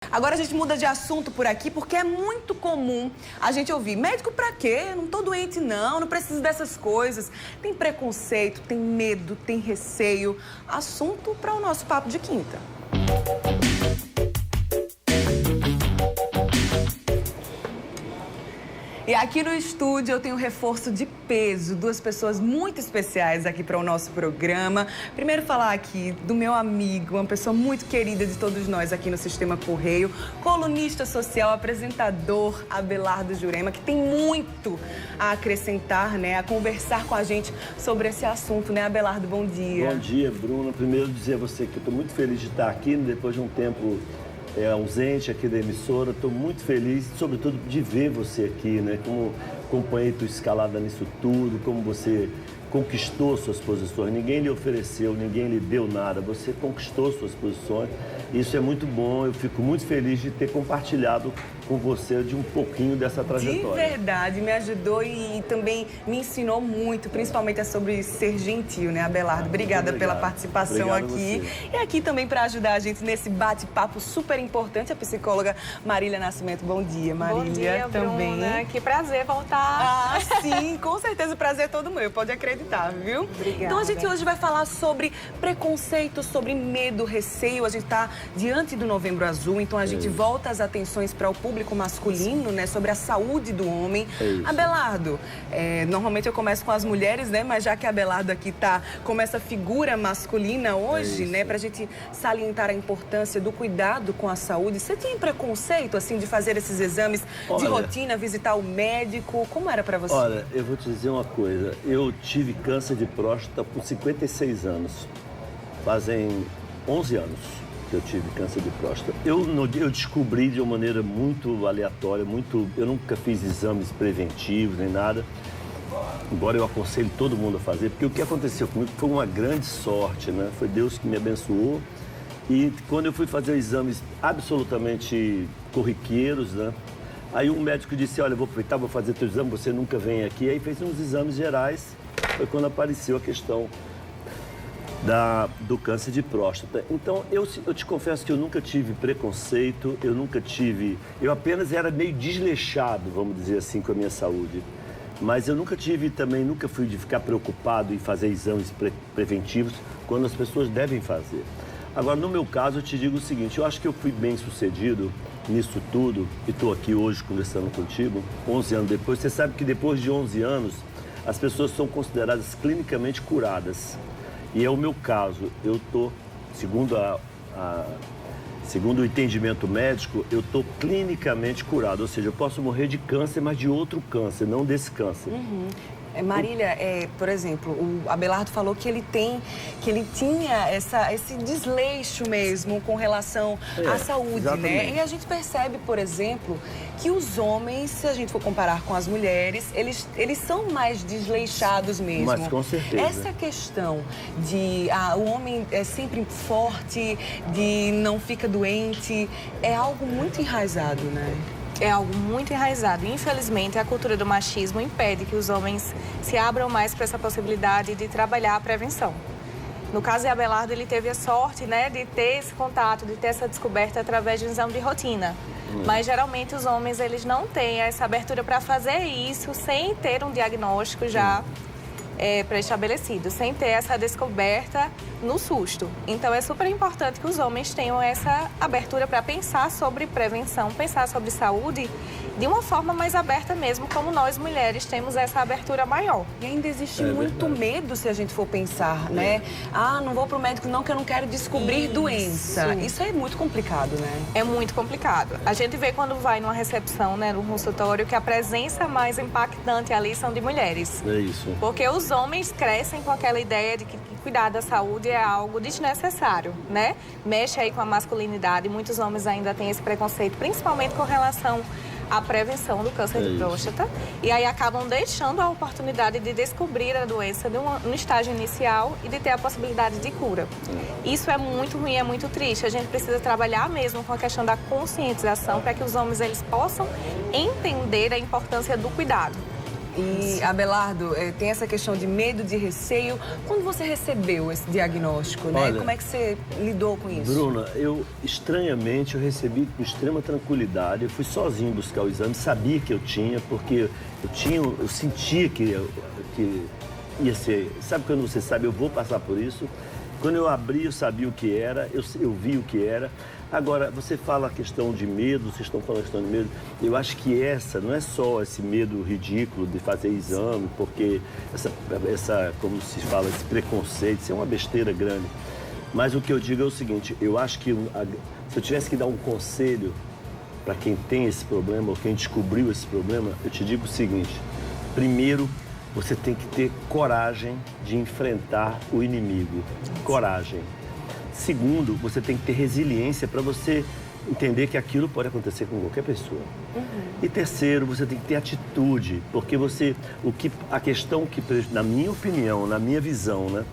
Agora a gente muda de assunto por aqui porque é muito comum a gente ouvir: médico pra quê? Não tô doente não preciso dessas coisas. Tem preconceito, tem medo, tem receio. Assunto para o nosso Papo de Quinta. E aqui no estúdio eu tenho um reforço de peso, duas pessoas muito especiais aqui para o nosso programa. Primeiro falar aqui do meu amigo, uma pessoa muito querida de todos nós aqui no Sistema Correio, colunista social, apresentador, Abelardo Jurema, que tem muito a acrescentar, né, a conversar com a gente sobre esse assunto, né, Abelardo? Bom dia. Bom dia, Bruna. Primeiro dizer a você que eu estou muito feliz de estar aqui, depois de um tempo ausente aqui da emissora. Estou muito feliz, sobretudo, de ver você aqui, né? Como acompanhei tua escalada nisso tudo, como você conquistou suas posições. Ninguém lhe ofereceu, ninguém lhe deu nada. Você conquistou suas posições. Isso é muito bom. Eu fico muito feliz de ter compartilhado com você de um pouquinho dessa trajetória. De verdade, me ajudou e também me ensinou muito, principalmente sobre ser gentil, né, Abelardo? Obrigada pela participação aqui. E aqui também para ajudar a gente nesse bate-papo super importante, a psicóloga Marília Nascimento. Bom dia, Marília. Bom dia, também. Bruna. Que prazer voltar. Ah, sim, com certeza o prazer é todo meu, pode acreditar, viu? Obrigada. Então a gente hoje vai falar sobre preconceito, sobre medo, receio. A gente está diante do Novembro Azul, então a gente volta as atenções para o público masculino, né, sobre a saúde do homem. Abelardo, normalmente eu começo com as mulheres, né, mas já que a Abelardo aqui tá como essa figura masculina hoje, né, pra gente salientar a importância do cuidado com a saúde. Você tem preconceito, assim, de fazer esses exames de rotina, visitar o médico? Como era pra você? Olha, eu vou te dizer uma coisa. Eu tive câncer de próstata por 56 anos. Fazem 11 anos que eu tive câncer de próstata. Eu descobri de uma maneira muito aleatória, eu nunca fiz exames preventivos nem nada, embora eu aconselhe todo mundo a fazer, porque o que aconteceu comigo foi uma grande sorte, né? Foi Deus que me abençoou. E quando eu fui fazer exames absolutamente corriqueiros, né? Aí um médico disse: olha, eu vou aproveitar, vou fazer teu exame, você nunca vem aqui. Aí fez uns exames gerais, foi quando apareceu a questão do câncer de próstata. Então, eu te confesso que eu nunca tive preconceito, eu apenas era meio desleixado, vamos dizer assim, com a minha saúde. Mas eu nunca fui de ficar preocupado em fazer exames preventivos quando as pessoas devem fazer. Agora, no meu caso, eu te digo o seguinte: eu acho que eu fui bem sucedido nisso tudo e estou aqui hoje conversando contigo, 11 anos depois. Você sabe que depois de 11 anos, as pessoas são consideradas clinicamente curadas. E é o meu caso. Eu estou, segundo o entendimento médico, eu estou clinicamente curado. Ou seja, eu posso morrer de câncer, mas de outro câncer, não desse câncer. Marília, por exemplo, o Abelardo falou que ele tinha esse desleixo mesmo com relação à saúde, exatamente, né? E a gente percebe, por exemplo, que os homens, se a gente for comparar com as mulheres, eles são mais desleixados mesmo. Mas com certeza. Essa questão de o homem é sempre forte, de não fica doente, é algo muito enraizado, né? É algo muito enraizado. Infelizmente, a cultura do machismo impede que os homens se abram mais para essa possibilidade de trabalhar a prevenção. No caso de Abelardo, ele teve a sorte, né, de ter esse contato, de ter essa descoberta através de um exame de rotina. Mas, geralmente, os homens eles não têm essa abertura para fazer isso sem ter um diagnóstico já pré-estabelecido, sem ter essa descoberta no susto. Então, é super importante que os homens tenham essa abertura para pensar sobre prevenção, pensar sobre saúde de uma forma mais aberta mesmo, como nós mulheres temos essa abertura maior. E ainda existe muito medo, se a gente for pensar, né? Não vou pro médico não, que eu não quero descobrir doença. Isso é muito complicado, né? É muito complicado. A gente vê quando vai numa recepção, né, no consultório, que a presença mais impactante ali são de mulheres. É isso. Porque os homens crescem com aquela ideia de que cuidar da saúde é algo desnecessário, né? Mexe aí com a masculinidade. Muitos homens ainda têm esse preconceito, principalmente com relação à prevenção do câncer de próstata. E aí acabam deixando a oportunidade de descobrir a doença no estágio inicial e de ter a possibilidade de cura. Isso é muito ruim, é muito triste. A gente precisa trabalhar mesmo com a questão da conscientização para que os homens eles possam entender a importância do cuidado. E, Abelardo, tem essa questão de medo, de receio. Quando você recebeu esse diagnóstico, né? Olha, Como é que você lidou com isso? Bruna, estranhamente, eu recebi com extrema tranquilidade. Eu fui sozinho buscar o exame, sabia que eu tinha, porque eu sentia que ia ser... Sabe quando você sabe, eu vou passar por isso? Quando eu abri, eu sabia o que era, eu vi o que era. Agora, você fala a questão de medo, vocês estão falando a questão de medo. Eu acho que não é só esse medo ridículo de fazer exame, porque como se fala, esse preconceito, isso é uma besteira grande. Mas o que eu digo é o seguinte, eu acho que se eu tivesse que dar um conselho para quem tem esse problema, ou quem descobriu esse problema, eu te digo o seguinte, primeiro, você tem que ter coragem de enfrentar o inimigo. Coragem. Segundo, você tem que ter resiliência para você entender que aquilo pode acontecer com qualquer pessoa. E terceiro, você tem que ter atitude, porque a questão que, na minha opinião, na minha visão, né,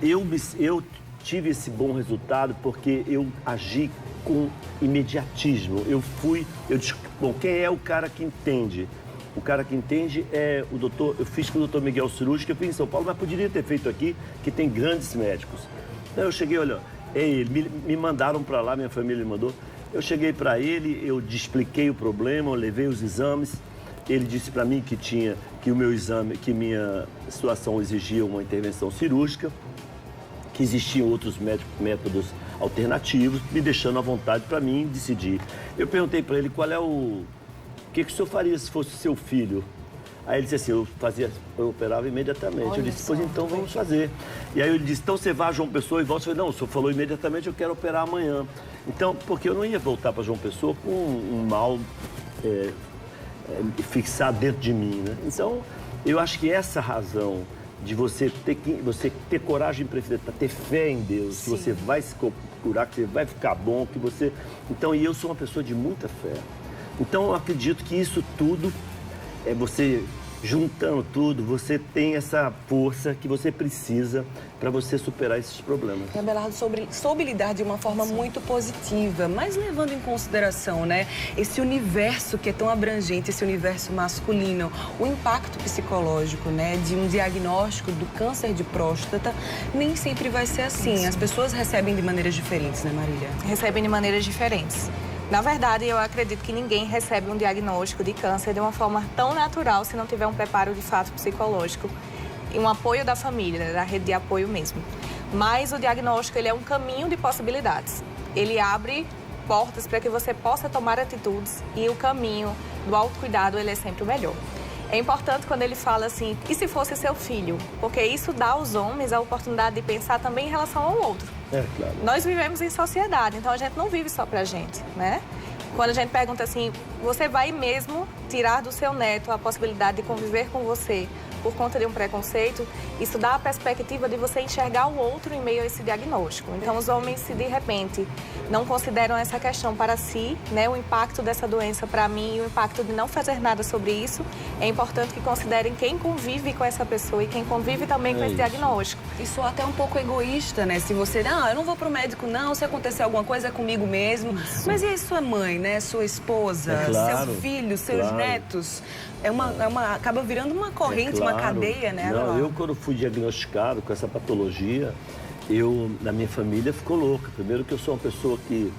eu tive esse bom resultado porque eu agi com imediatismo. Bom, quem é o cara que entende? O cara que entende é o doutor, eu fiz com o doutor Miguel Cirúrgico, eu fiz em São Paulo, mas poderia ter feito aqui, que tem grandes médicos. Então eu cheguei, olha, me mandaram para lá, minha família me mandou. Eu cheguei para ele, eu expliquei o problema, eu levei os exames. Ele disse para mim que o meu exame, que minha situação exigia uma intervenção cirúrgica, que existiam outros métodos alternativos, me deixando à vontade para mim decidir. Eu perguntei para ele o que o senhor faria se fosse seu filho? Aí ele disse assim, eu operava imediatamente. Olha, eu disse, pois então vamos fazer. E aí ele disse, então você vai a João Pessoa e volta. Eu falei, não, o senhor falou imediatamente, eu quero operar amanhã. Então, porque eu não ia voltar para João Pessoa com um mal fixado dentro de mim, né? Então, eu acho que essa razão de você ter coragem para ter fé em Deus, Sim. que você vai se curar, que vai ficar bom, que você... Então, e eu sou uma pessoa de muita fé. Então, eu acredito que isso tudo, você juntando tudo, você tem essa força que você precisa para você superar esses problemas. Abelardo soube lidar de uma forma muito positiva, mas levando em consideração, né, esse universo que é tão abrangente, esse universo masculino, o impacto psicológico, né, de um diagnóstico do câncer de próstata, nem sempre vai ser assim. Sim. As pessoas recebem de maneiras diferentes, né, Marília? Recebem de maneiras diferentes. Na verdade, eu acredito que ninguém recebe um diagnóstico de câncer de uma forma tão natural se não tiver um preparo de fato psicológico e um apoio da família, da rede de apoio mesmo. Mas o diagnóstico, ele é um caminho de possibilidades. Ele abre portas para que você possa tomar atitudes e o caminho do autocuidado, ele é sempre o melhor. É importante quando ele fala assim, e se fosse seu filho? Porque isso dá aos homens a oportunidade de pensar também em relação ao outro. É, claro. Nós vivemos em sociedade, então a gente não vive só pra gente, né? Quando a gente pergunta assim, você vai mesmo tirar do seu neto a possibilidade de conviver com você por conta de um preconceito, isso dá a perspectiva de você enxergar o outro em meio a esse diagnóstico. Então, os homens, se de repente não consideram essa questão para si, né, o impacto dessa doença para mim e o impacto de não fazer nada sobre isso, é importante que considerem quem convive com essa pessoa e quem convive também com esse diagnóstico. Isso é até um pouco egoísta, né? Se você, eu não vou pro médico, não, se acontecer alguma coisa é comigo mesmo. Isso. Mas e aí sua mãe, né? Sua esposa, claro, seu filho, seus netos? Acaba virando uma corrente, uma cadeia, né? Não, eu quando fui diagnosticado com essa patologia, na minha família ficou louca. Primeiro que eu sou uma pessoa que,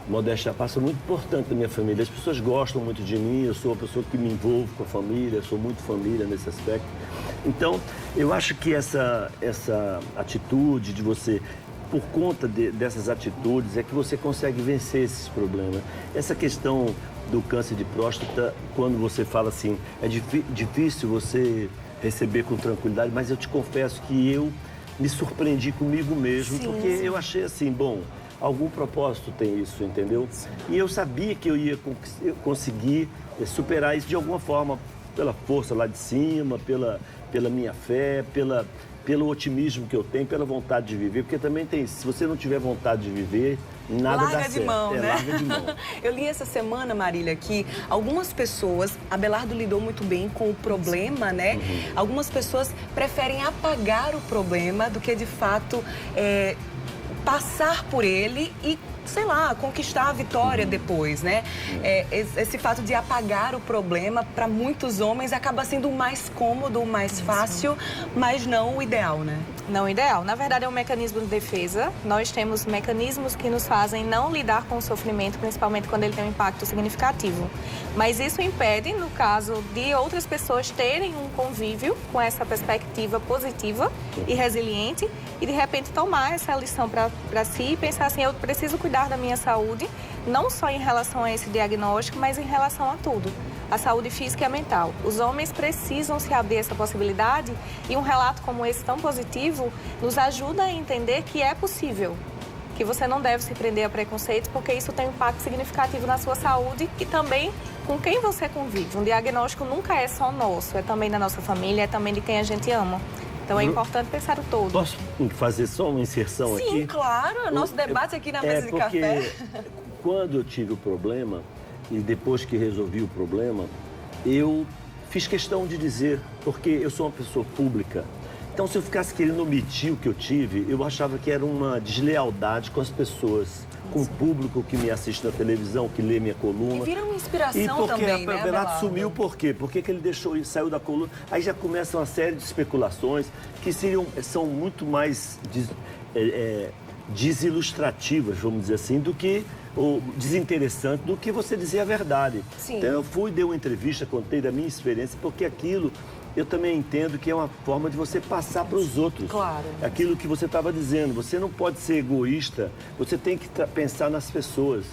modéstia à parte, é muito importante na minha família. As pessoas gostam muito de mim, eu sou uma pessoa que me envolvo com a família, eu sou muito família nesse aspecto. Então, eu acho que essa atitude de você, por conta dessas atitudes, é que você consegue vencer esses problemas. Essa questão do câncer de próstata, quando você fala assim, é difícil você receber com tranquilidade, mas eu te confesso que eu me surpreendi comigo mesmo, porque eu achei assim, bom, algum propósito tem isso, entendeu? E eu sabia que eu ia conseguir superar isso de alguma forma, pela força lá de cima, pela minha fé, pelo otimismo que eu tenho, pela vontade de viver, porque também tem, se você não tiver vontade de viver, nada dá certo. Larga de mão, né? Larga de mão. Eu li essa semana, Marília, que algumas pessoas, Abelardo lidou muito bem com o problema, né? Algumas pessoas preferem apagar o problema do que, de fato, passar por ele e sei lá, conquistar a vitória depois, né? Esse fato de apagar o problema, para muitos homens, acaba sendo o mais cômodo, o mais fácil, mas não o ideal, né? Não ideal. Na verdade, é um mecanismo de defesa. Nós temos mecanismos que nos fazem não lidar com o sofrimento, principalmente quando ele tem um impacto significativo. Mas isso impede, no caso de outras pessoas terem um convívio com essa perspectiva positiva e resiliente e, de repente, tomar essa lição para si e pensar assim, eu preciso cuidar da minha saúde, não só em relação a esse diagnóstico, mas em relação a tudo. A saúde física e a mental. Os homens precisam se abrir essa possibilidade e um relato como esse tão positivo nos ajuda a entender que é possível, que você não deve se prender a preconceitos porque isso tem um impacto significativo na sua saúde e também com quem você convive. Um diagnóstico nunca é só nosso, é também da nossa família, é também de quem a gente ama. Então é importante pensar o todo. Posso fazer só uma inserção aqui? Sim, claro. Nosso debate aqui na mesa de café. Quando eu tive o problema, e depois que resolvi o problema, eu fiz questão de dizer, porque eu sou uma pessoa pública. Então, se eu ficasse querendo omitir o que eu tive, eu achava que era uma deslealdade com as pessoas, com o público que me assiste na televisão, que lê minha coluna. E vira uma inspiração também, né, o Abelardo sumiu, por quê? Por que ele deixou, saiu da coluna? Aí já começa uma série de especulações que são muito mais desilustrativas, vamos dizer assim, do que ou desinteressante do que você dizer a verdade. Sim. Então, eu dei uma entrevista, contei da minha experiência, porque aquilo eu também entendo que é uma forma de você passar para os outros. Claro. Aquilo que você estava dizendo, você não pode ser egoísta, você tem que pensar nas pessoas.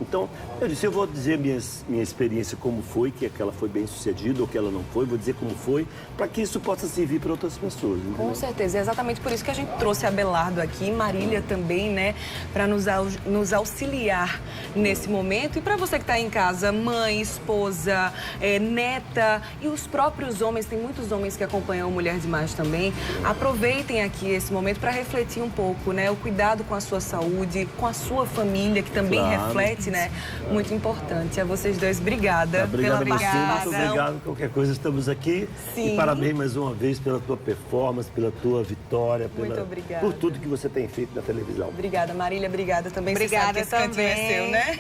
Então, eu disse, eu vou dizer minha experiência como foi, que ela foi bem sucedida ou que ela não foi, vou dizer como foi, para que isso possa servir para outras pessoas. Entendeu? Com certeza, é exatamente por isso que a gente trouxe a Abelardo aqui, Marília também, né, para nos auxiliar nesse momento. E para você que está em casa, mãe, esposa, neta e os próprios homens, tem muitos homens que acompanham Mulher Demais também, aproveitem aqui esse momento para refletir um pouco, né, o cuidado com a sua saúde, com a sua família, que também reflete, né? Muito importante. A vocês dois, obrigada pela participação. Muito obrigado. Qualquer coisa, estamos aqui. Sim. E parabéns mais uma vez pela tua performance, pela tua vitória, Muito obrigada. por tudo que você tem feito na televisão. Obrigada, Marília. Obrigada também. Obrigada Você sabe que esse cantinho é seu, né?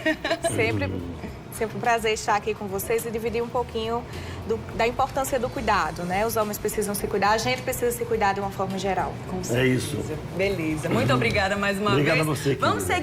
Sempre um prazer estar aqui com vocês e dividir um pouquinho da importância do cuidado, né? Os homens precisam se cuidar, a gente precisa se cuidar de uma forma geral. É isso. Beleza. Muito obrigada mais uma vez. Obrigado a você, Vamos seguir.